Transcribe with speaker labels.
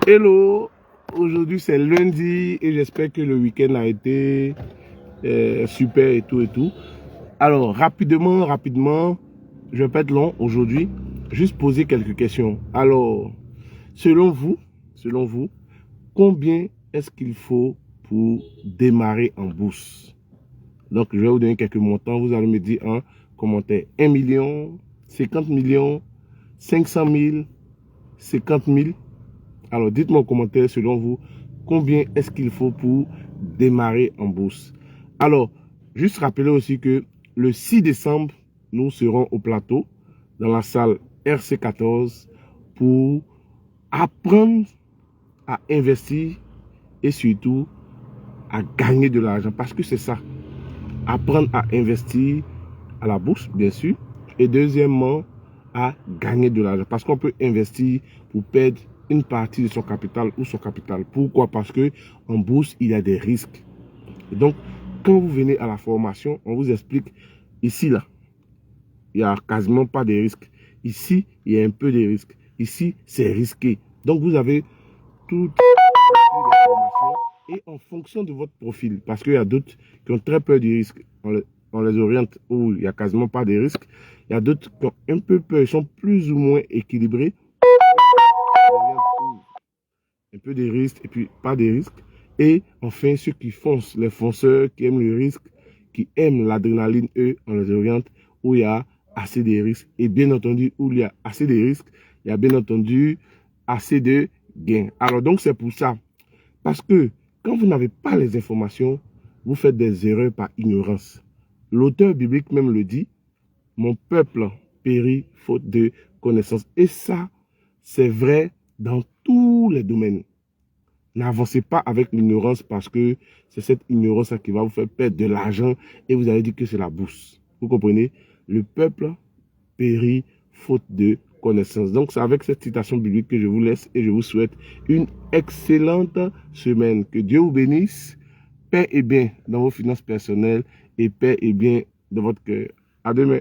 Speaker 1: Hello, aujourd'hui c'est lundi et j'espère que le week-end a été super et tout et tout. Alors rapidement, je vais pas être long aujourd'hui, juste poser quelques questions. Alors, selon vous, combien est-ce qu'il faut pour démarrer en bourse? Donc je vais vous donner quelques montants, vous allez me dire en commentaire 1 million, 50 millions, 500 000, 50 000. Alors, dites-moi en commentaire, selon vous, combien est-ce qu'il faut pour démarrer en bourse? Alors, juste rappeler aussi que le 6 décembre, nous serons au plateau, dans la salle RC14, pour apprendre à investir et surtout à gagner de l'argent. Parce que c'est ça, apprendre à investir à la bourse, bien sûr, et deuxièmement, à gagner de l'argent. Parce qu'on peut investir pour perdre une partie de son capital ou son capital. Pourquoi? Parce que en bourse, il y a des risques. Et donc, quand vous venez à la formation, on vous explique ici, là, il n'y a quasiment pas de risques. Ici, il y a un peu de risques. Ici, c'est risqué. Donc, vous avez toutes les formations et en fonction de votre profil, parce qu'il y a d'autres qui ont très peur du risque, on les oriente où il n'y a quasiment pas de risques. Il y a d'autres qui ont un peu peur, ils sont plus ou moins équilibrés. Un peu de risques et puis pas de risques. Et enfin, ceux qui foncent, les fonceurs qui aiment le risque, qui aiment l'adrénaline, eux, on les oriente où il y a assez de risques. Et bien entendu, où il y a assez de risques, il y a bien entendu assez de gains. Alors donc, c'est pour ça. Parce que quand vous n'avez pas les informations, vous faites des erreurs par ignorance. L'auteur biblique même le dit, mon peuple périt faute de connaissance. Et ça, c'est vrai dans tous les domaines. N'avancez pas avec l'ignorance parce que c'est cette ignorance qui va vous faire perdre de l'argent et vous allez dire que c'est la bourse. Vous comprenez? Le peuple périt faute de connaissance. Donc c'est avec cette citation biblique que je vous laisse et je vous souhaite une excellente semaine. Que Dieu vous bénisse, paix et bien dans vos finances personnelles et paix et bien dans votre cœur. À demain.